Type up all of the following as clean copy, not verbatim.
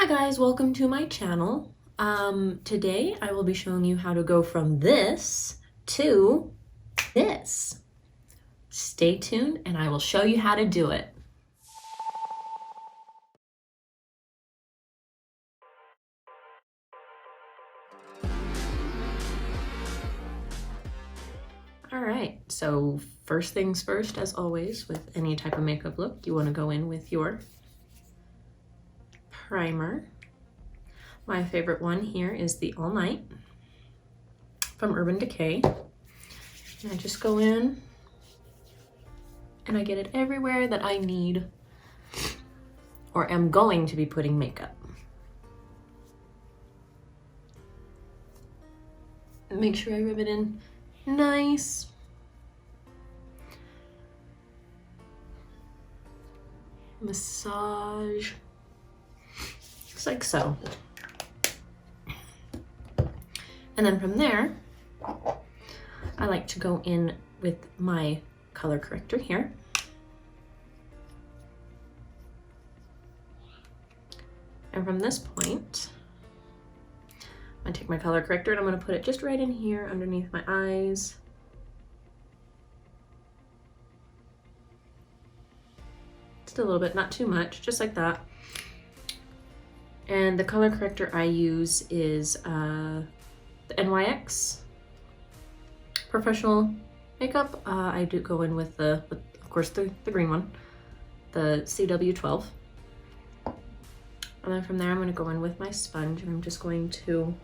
Hi guys, welcome to my channel. Today I will be showing you how to go from this to this. Stay tuned and I will show you how to do it. Alright, so first things first, as always, with any type of makeup look, you want to go in with your primer. My favorite one here is the All Night from Urban Decay. And I just go in and I get it everywhere that I need or am going to be putting makeup. Make sure I rub it in nice. Massage, just like so. And then from there, I like to go in with my color corrector here. And from this point, I'm gonna take my color corrector and I'm gonna put it just right in here underneath my eyes. Just a little bit, not too much, just like that. And the color corrector I use is the NYX Professional Makeup. I do go in with of course, the green one, the CW12. And then from there, I'm gonna go in with my sponge and I'm just going to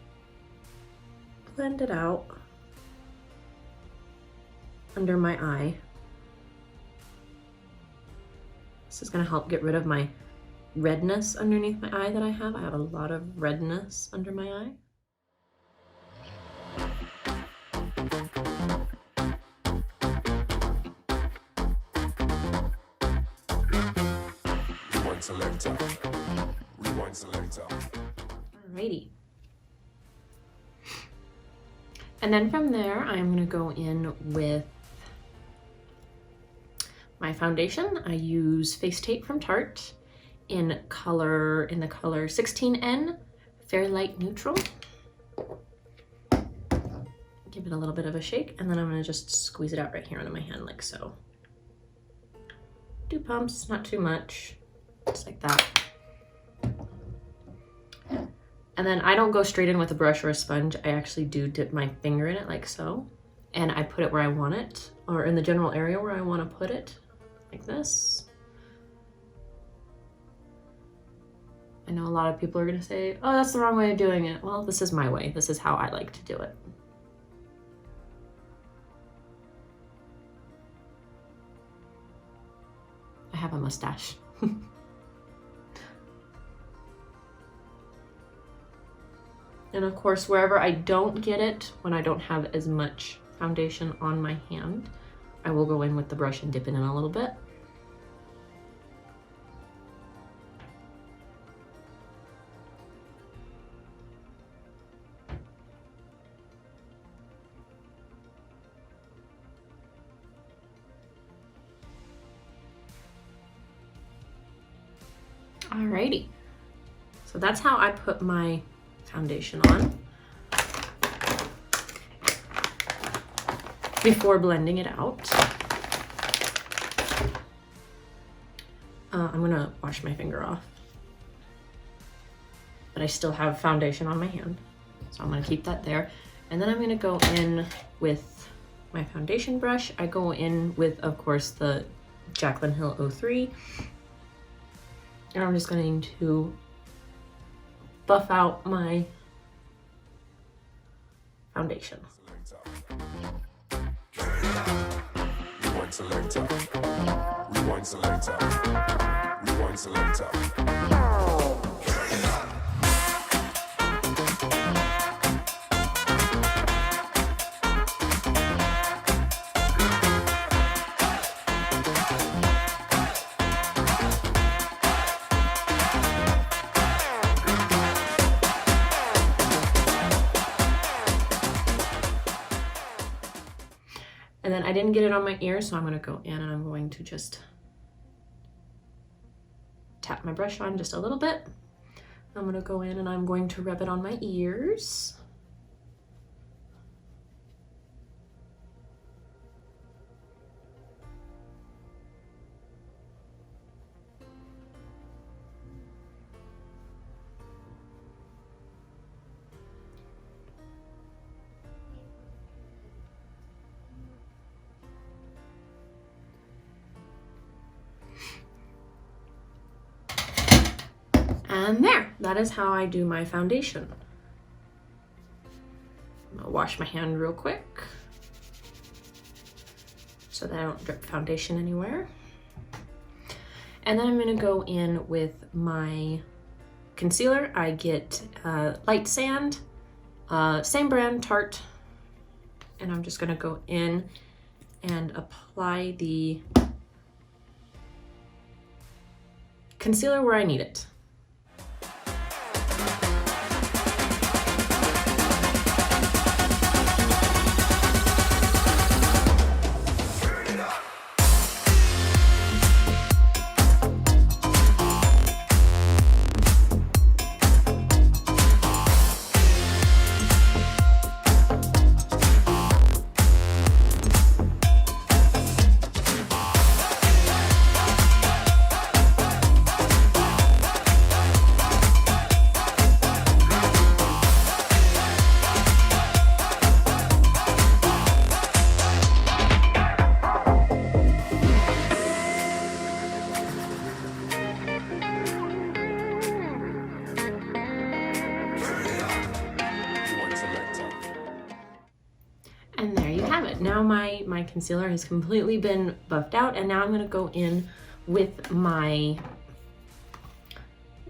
blend it out under my eye. This is gonna help get rid of my redness underneath my eye that I have. I have a lot of redness under my eye. Rewind selector. Alrighty. And then from there, I'm gonna go in with my foundation. I use Face Tape from Tarte in the color 16N, Fair Light Neutral. Give it a little bit of a shake, and then I'm gonna just squeeze it out right here onto my hand like so. Do pumps, not too much, just like that. And then I don't go straight in with a brush or a sponge. I actually do dip my finger in it like so, and I put it where I want it, or in the general area where I want to put it, like this. I know a lot of people are gonna say, oh, that's the wrong way of doing it. Well, this is my way. This is how I like to do it. I have a mustache. And of course, wherever I don't get it, when I don't have as much foundation on my hand, I will go in with the brush and dip it in a little bit. Alrighty, so that's how I put my foundation on before blending it out. I'm gonna wash my finger off, but I still have foundation on my hand, so I'm gonna keep that there. And then I'm gonna go in with my foundation brush. I go in with, of course, the Jaclyn Hill 03, and I'm just going to buff out my foundation. Rewind selector. Rewind selector. Rewind selector. And then I didn't get it on my ear, so I'm gonna go in and I'm going to just tap my brush on just a little bit. I'm gonna go in and I'm going to rub it on my ears. And there, that is how I do my foundation. I'm gonna wash my hand real quick so that I don't drip foundation anywhere. And then I'm gonna go in with my concealer. I get Light Sand, same brand, Tarte. And I'm just gonna go in and apply the concealer where I need it. And there you have it. Now my concealer has completely been buffed out, and now I'm gonna go in with my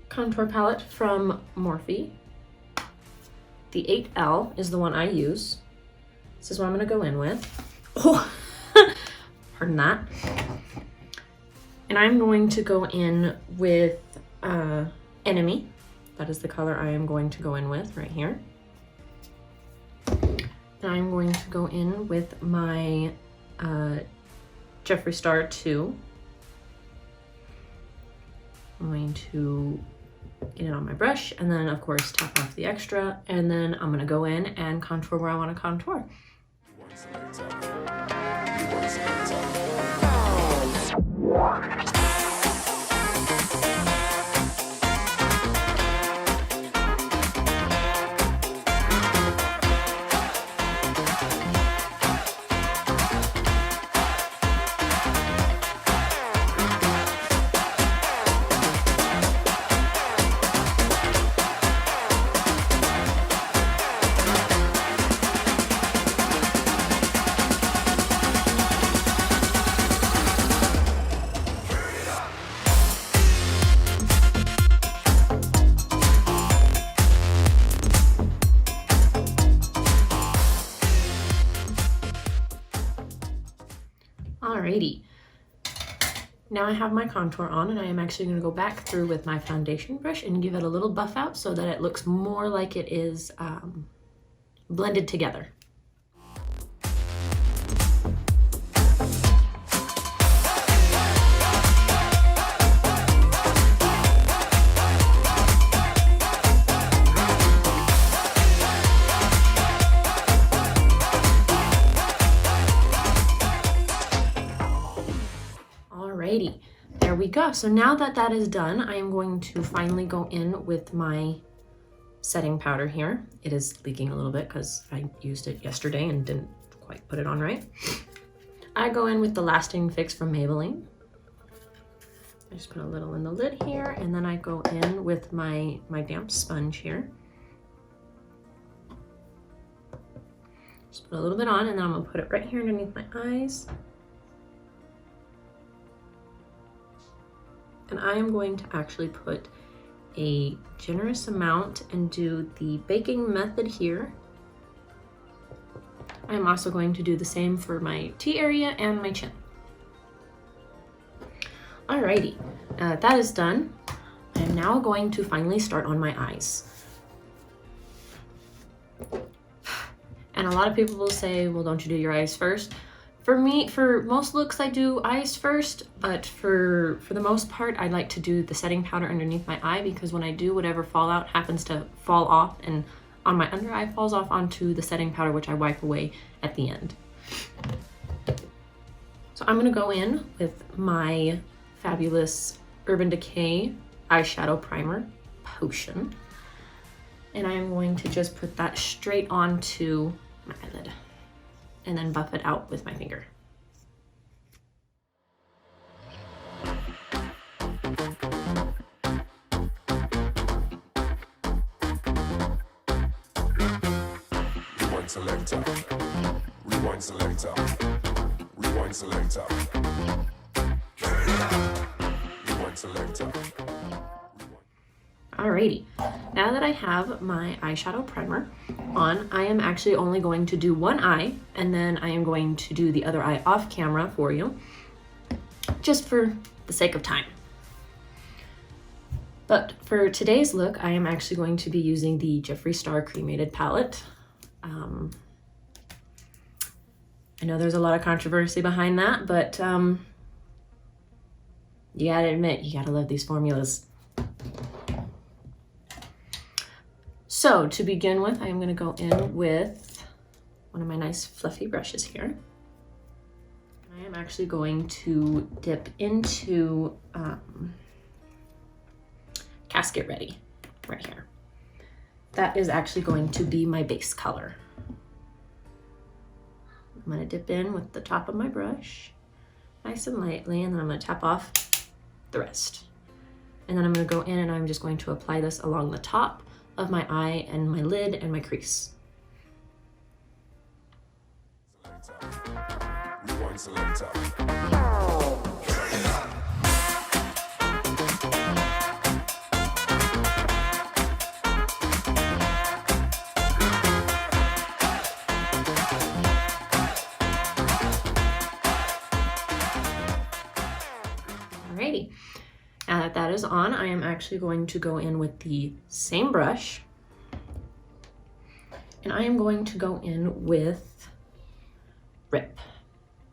contour palette from Morphe. The 8L is the one I use. This is what I'm gonna go in with. Oh, pardon that. And I'm going to go in with Enemy. That is the color I am going to go in with right here. And I'm going to go in with my Jeffree Star 2. I'm going to get it on my brush and then of course tap off the extra, and then I'm gonna go in and contour where I want to contour. Alrighty, now I have my contour on, and I am actually going to go back through with my foundation brush and give it a little buff out so that it looks more like it is blended together. Alrighty, there we go. So now that that is done, I am going to finally go in with my setting powder here. It is leaking a little bit because I used it yesterday and didn't quite put it on right. I go in with the Lasting Fix from Maybelline. I just put a little in the lid here, and then I go in with my damp sponge here. Just put a little bit on, and then I'm gonna put it right here underneath my eyes. And I am going to actually put a generous amount and do the baking method here. I'm also going to do the same for my T area and my chin. Alrighty, that is done. I am now going to finally start on my eyes. And a lot of people will say, well, don't you do your eyes first? For most looks, I do eyes first, but for the most part, I like to do the setting powder underneath my eye, because when I do, whatever fallout happens to fall off and on my under eye falls off onto the setting powder, which I wipe away at the end. So I'm gonna go in with my fabulous Urban Decay eyeshadow primer potion, and I'm going to just put that straight onto my eyelid and then buff it out with my finger. Rewind selector, rewind selector, rewind selector, rewind selector. Alrighty, now that I have my eyeshadow primer on, I am actually only going to do one eye, and then I am going to do the other eye off camera for you, just for the sake of time. But for today's look, I am actually going to be using the Jeffree Star Cremated palette. I know there's a lot of controversy behind that, but you gotta admit, you gotta love these formulas. So to begin with, I am going to go in with one of my nice fluffy brushes here. I am actually going to dip into Casket Ready right here. That is actually going to be my base color. I'm going to dip in with the top of my brush, nice and lightly, and then I'm going to tap off the rest. And then I'm going to go in and I'm just going to apply this along the top of my eye and my lid and my crease. Rewind selector. Alrighty. Now that that is on, I am actually going to go in with the same brush, and I am going to go in with Rip,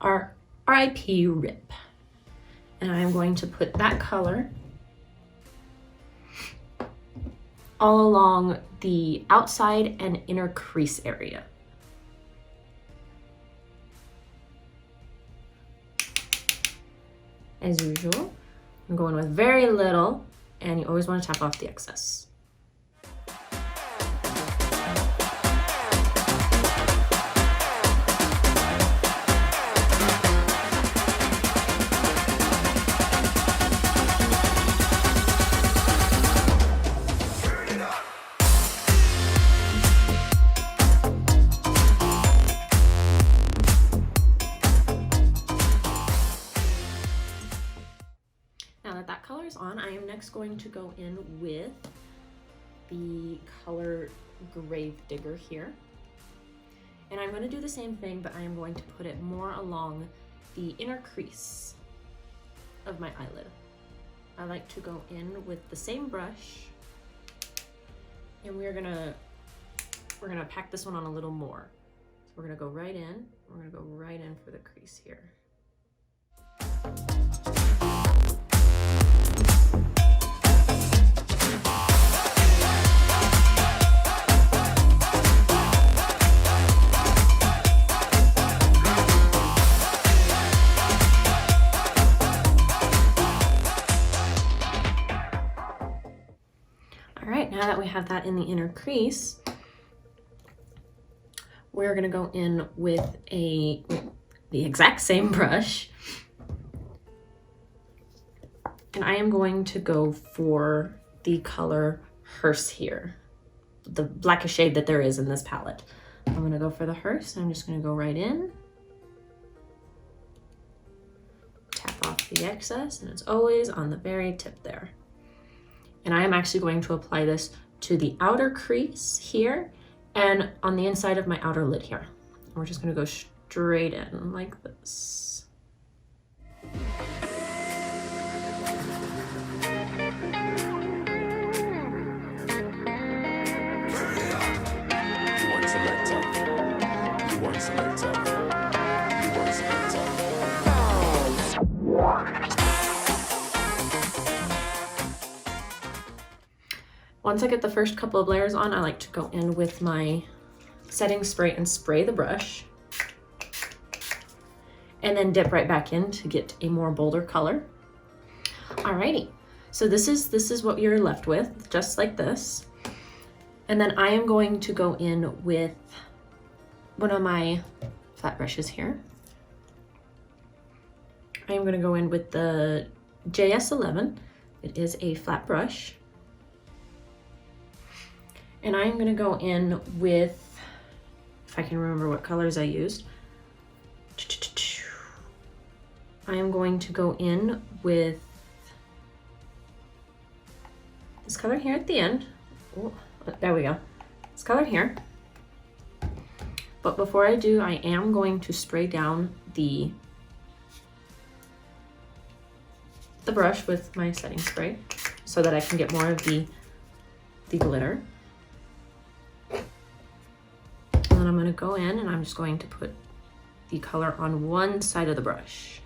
R.I.P. Rip, and I am going to put that color all along the outside and inner crease area. As usual, I'm going with very little, and you always want to tap off the excess. On, I am next going to go in with the color Grave Digger here, and I'm going to do the same thing, but I am going to put it more along the inner crease of my eyelid. I like to go in with the same brush, and we're gonna pack this one on a little more. So we're gonna go right in. We're gonna go right in for the crease here. Now that we have that in the inner crease, we're gonna go in with the exact same brush, and I am going to go for the color Hearse here, the blackest shade that there is in this palette. I'm gonna go for the Hearse. I'm just gonna go right in, tap off the excess, and it's always on the very tip there. And I am actually going to apply this to the outer crease here and on the inside of my outer lid here. And we're just gonna go straight in like this. Rewind selector. Rewind selector. Rewind selector. Once I get the first couple of layers on, I like to go in with my setting spray and spray the brush. And then dip right back in to get a more bolder color. Alrighty, so this is what you're left with, just like this. And then I am going to go in with one of my flat brushes here. I am going to go in with the JS11. It is a flat brush. And I am going to go in with, if I can remember what colors I used, I am going to go in with this color here at the end. Oh, there we go. This color here. But before I do, I am going to spray down the brush with my setting spray so that I can get more of the glitter. And then I'm going to go in and I'm just going to put the color on one side of the brush.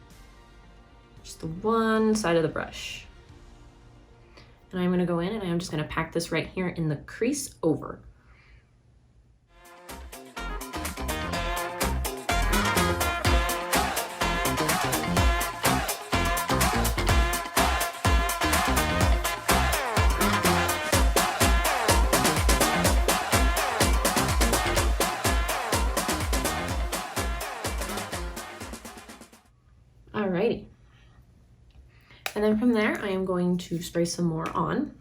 Just the one side of the brush. And I'm going to go in and I'm just going to pack this right here in the crease over. Alrighty. And then from there, I am going to spray some more on.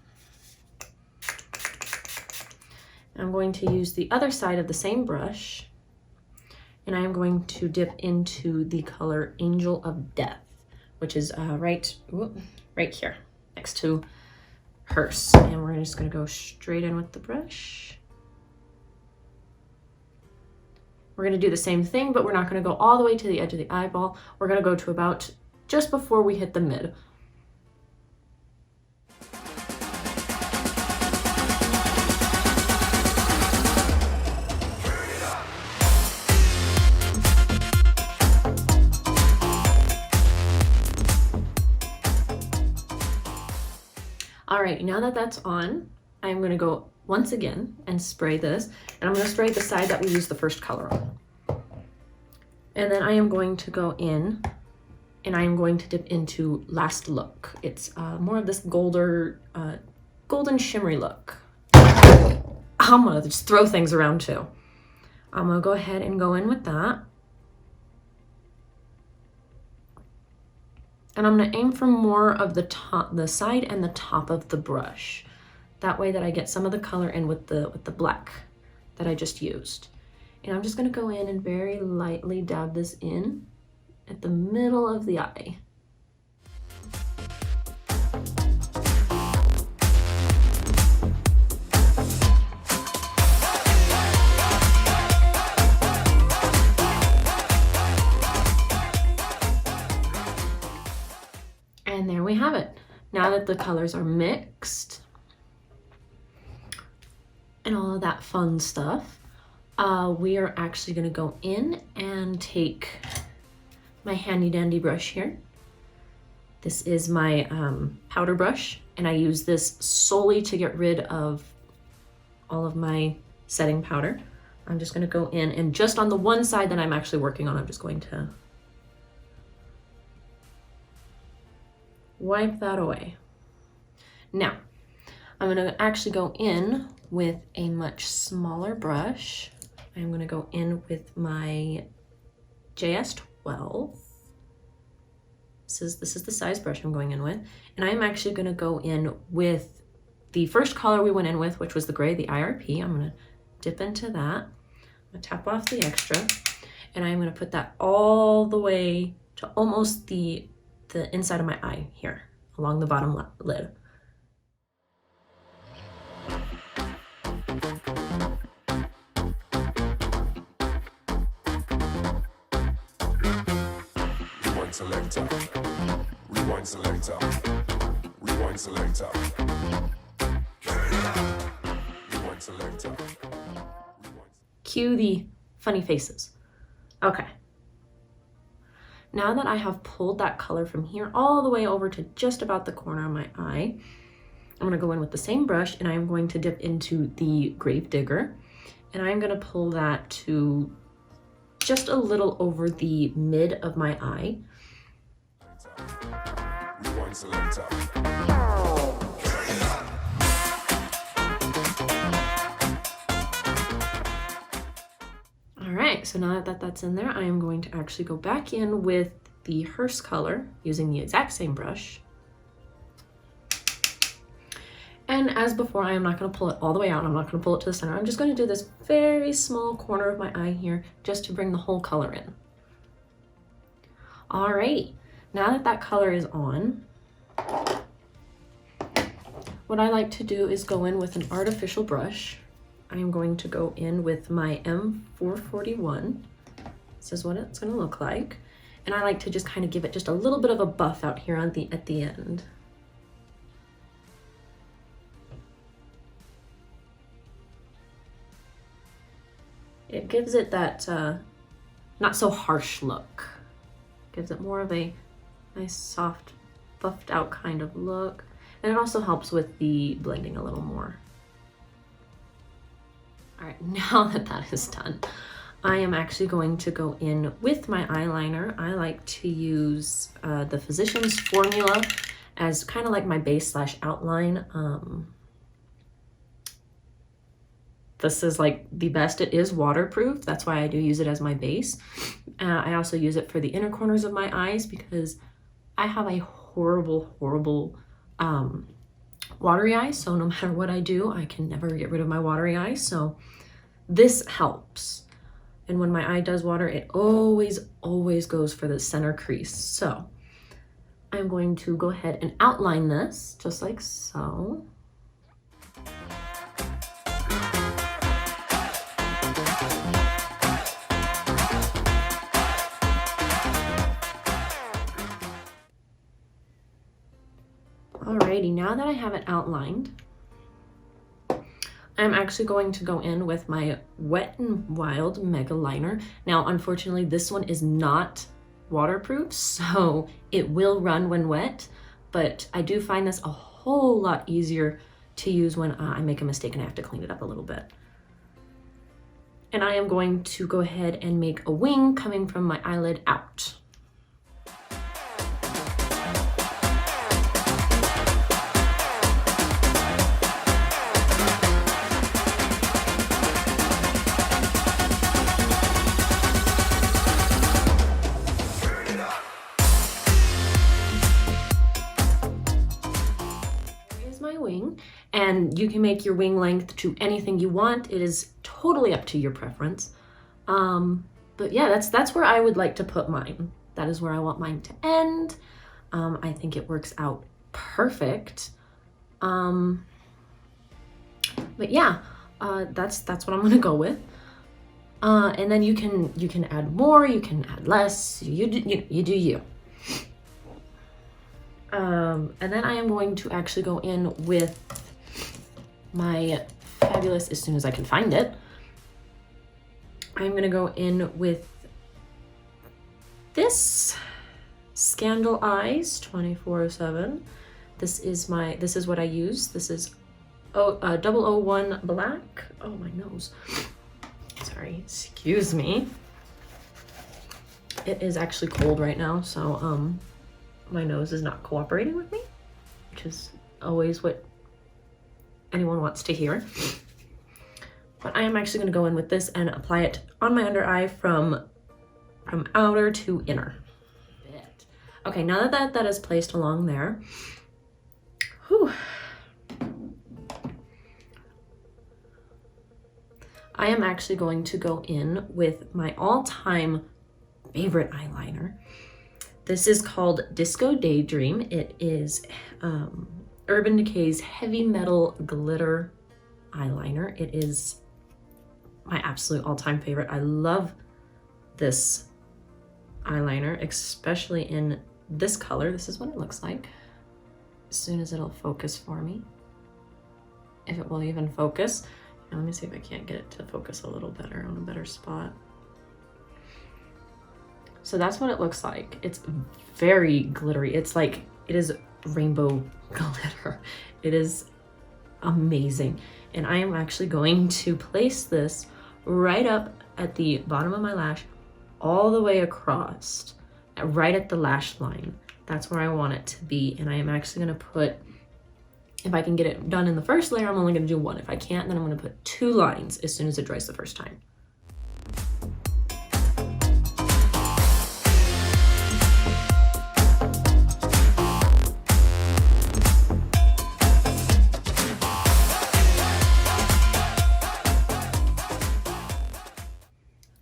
I'm going to use the other side of the same brush, and I am going to dip into the color Angel of Death, which is right here next to hers. And we're just going to go straight in with the brush. We're going to do the same thing, but we're not going to go all the way to the edge of the eyeball. We're going to go to about just before we hit the mid. All right, now that that's on, I'm going to go once again and spray this, and I'm going to spray the side that we used the first color on. And then I am going to go in and I am going to dip into Last Look. It's more of this golden shimmery look. I'm going to just throw things around too. I'm going to go ahead and go in with that. And I'm going to aim for more of the side and the top of the brush. That way that I get some of the color in with the black that I just used. And I'm just going to go in and very lightly dab this in at the middle of the eye. And there we have it. Now that the colors are mixed and all of that fun stuff, we are actually going to go in and take my handy dandy brush here. This is my powder brush, and I use this solely to get rid of all of my setting powder. I'm just going to go in and just on the one side that I'm actually working on, I'm just going to wipe that away. Now, I'm going to actually go in with a much smaller brush. I'm going to go in with my JS12. This is the size brush I'm going in with. And I'm actually going to go in with the first color we went in with, which was the gray, the IRP. I'm going to dip into that. I'm going to tap off the extra. And I'm going to put that all the way to almost the inside of my eye here, along the bottom lid. Rewind selector. Rewind selector. Rewind selector. Rewind selector. Cue the funny faces. Okay. Now that I have pulled that color from here all the way over to just about the corner of my eye, I'm gonna go in with the same brush and I'm going to dip into the Grave Digger, and I'm gonna pull that to just a little over the mid of my eye. Rewind selector. All right, so now that that's in there, I am going to actually go back in with the Hearst color using the exact same brush. And as before, I am not going to pull it all the way out. I'm not going to pull it to the center. I'm just going to do this very small corner of my eye here just to bring the whole color in. All right, now that that color is on, what I like to do is go in with an artificial brush. I am going to go in with my M441. This is what it's going to look like. And I like to just kind of give it just a little bit of a buff out here at the end. It gives it that not so harsh look. Gives it more of a nice soft buffed out kind of look. And it also helps with the blending a little more. All right, now that that is done, I am actually going to go in with my eyeliner. I like to use the Physicians Formula as kind of like my base / outline. This is like the best. It is waterproof. That's why I do use it as my base. I also use it for the inner corners of my eyes because I have a horrible watery eyes. So no matter what I do, I can never get rid of my watery eyes. So this helps. And when my eye does water, it always goes for the center crease. So I'm going to go ahead and outline this just like so. Alrighty, now that I have it outlined, I'm actually going to go in with my Wet n Wild Mega Liner. Now, unfortunately, this one is not waterproof, so it will run when wet, but I do find this a whole lot easier to use when I make a mistake and I have to clean it up a little bit. And I am going to go ahead and make a wing coming from my eyelid out. And you can make your wing length to anything you want. It is totally up to your preference. But yeah, that's where I would like to put mine. That is where I want mine to end. I think it works out perfect. But yeah, that's what I'm gonna go with. And then you can add more, you can add less. You do you. And then I am going to actually go in with my fabulous, as soon as I can find it, I'm gonna go in with this Scandal Eyes 24/7. This is what I use. This is 001 Black. Oh, my nose. Sorry, excuse me. It is actually cold right now, so my nose is not cooperating with me, which is always what anyone wants to hear. But I am actually going to go in with this and apply it on my under eye from outer to inner. Okay, now that is placed along there, whew, I am actually going to go in with my all-time favorite eyeliner. This is called Disco Daydream. It is Urban Decay's Heavy Metal Glitter eyeliner. It is my absolute all-time favorite. I love this eyeliner, especially in this color. This is what it looks like. As soon as it'll focus for me. If it will even focus. Now, let me see if I can't get it to focus a little better on a better spot. So that's what it looks like. It's very glittery. It's like, it is rainbow glitter. It is amazing. And I am actually going to place this right up at the bottom of my lash, all the way across, right at the lash line. That's where I want it to be. And I am actually gonna put, if I can get it done in the first layer, I'm only gonna do one. If I can't, then I'm gonna put 2 lines as soon as it dries the first time.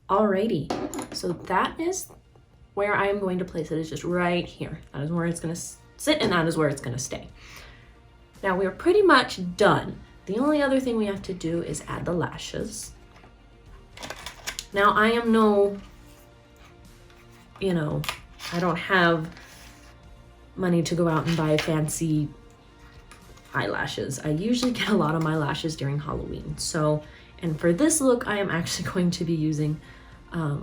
Alrighty, so that is where I am going to place it, is just right here. That is where it's gonna sit, and that is where it's gonna stay. Now we're pretty much done. The only other thing we have to do is add the lashes. Now I am no, you know, I don't have money to go out and buy fancy eyelashes. I usually get a lot of my lashes during Halloween. So, and for this look, I am actually going to be using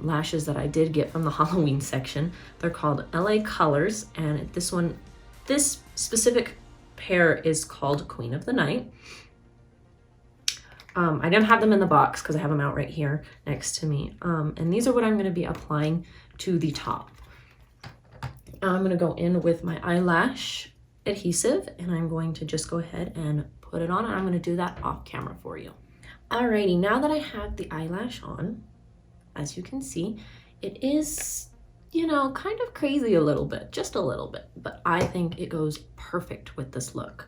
lashes that I did get from the Halloween section. They're called LA Colors, and this specific pair is called Queen of the Night. I didn't have them in the box because I have them out right here next to me. And these are what I'm going to be applying to the top. I'm going to go in with my eyelash adhesive, and I'm going to just go ahead and put it on, and I'm going to do that off camera for you. Alrighty, now that I have the eyelash on, as you can see, it is, you know, kind of crazy a little bit, just a little bit, but I think it goes perfect with this look.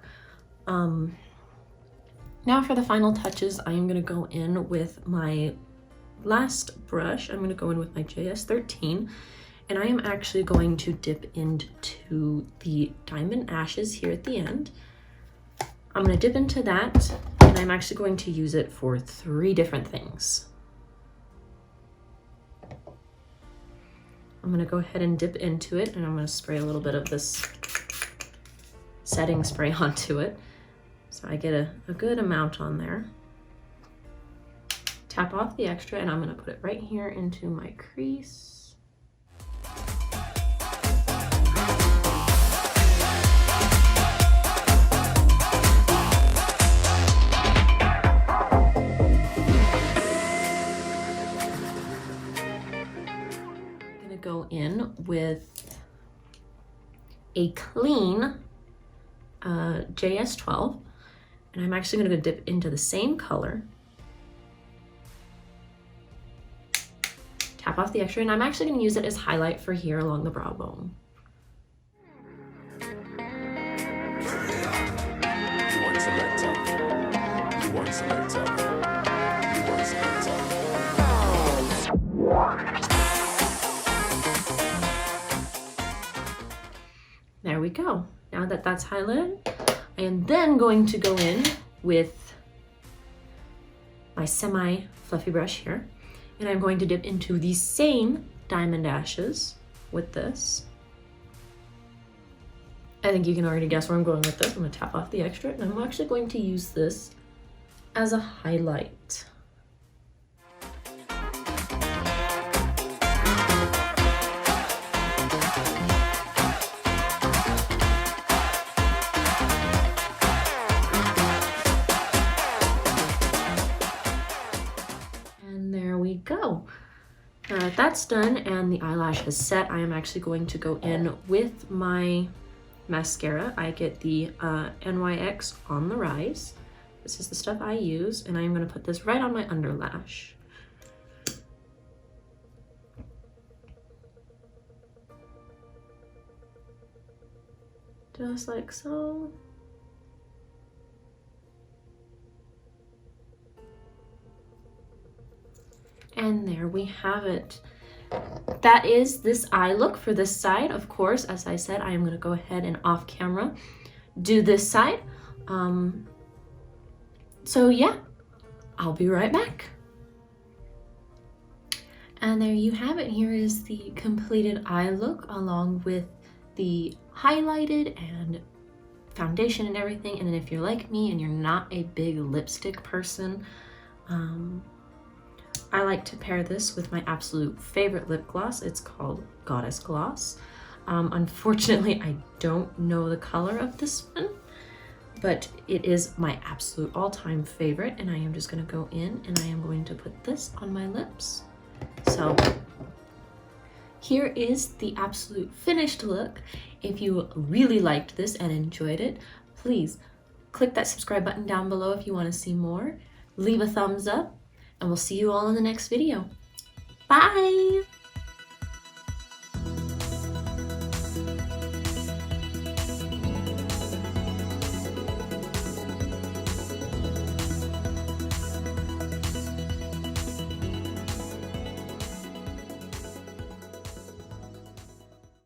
Now for the final touches, I am going to go in with my last brush. I'm going to go in with my JS13, and I am actually going to dip into the Diamond Ashes here at the end. I'm going to dip into that, and I'm actually going to use it for 3 different things. I'm going to go ahead and dip into it, and I'm going to spray a little bit of this setting spray onto it, so I get a good amount on there. Tap off the extra, and I'm going to put it right here into my crease. Go in with a clean JS12, and I'm actually going to dip into the same color, tap off the extra, and I'm actually going to use it as highlight for here along the brow bone. There we go. Now that that's highlighted, I am then going to go in with my semi-fluffy brush here, and I'm going to dip into the same Diamond Ashes with this. I think you can already guess where I'm going with this. I'm going to tap off the extra, and I'm actually going to use this as a highlight. Go. Now that that's done and the eyelash is set, I am actually going to go in with my mascara. I get the NYX On the Rise. This is the stuff I use, and I'm going to put this right on my underlash. Just like so. And there we have it. That is this eye look for this side. Of course, as I said, I am going to go ahead and off camera do this side. So yeah, I'll be right back. And there you have it. Here is the completed eye look along with the highlighted and foundation and everything. And then if you're like me and you're not a big lipstick person, I like to pair this with my absolute favorite lip gloss. It's called Goddess Gloss. Unfortunately, I don't know the color of this one, but it is my absolute all-time favorite, and I am just gonna go in and I am going to put this on my lips. So here is the absolute finished look. If you really liked this and enjoyed it, please click that subscribe button down below if you want to see more. Leave a thumbs up, and we'll see you all in the next video. Bye!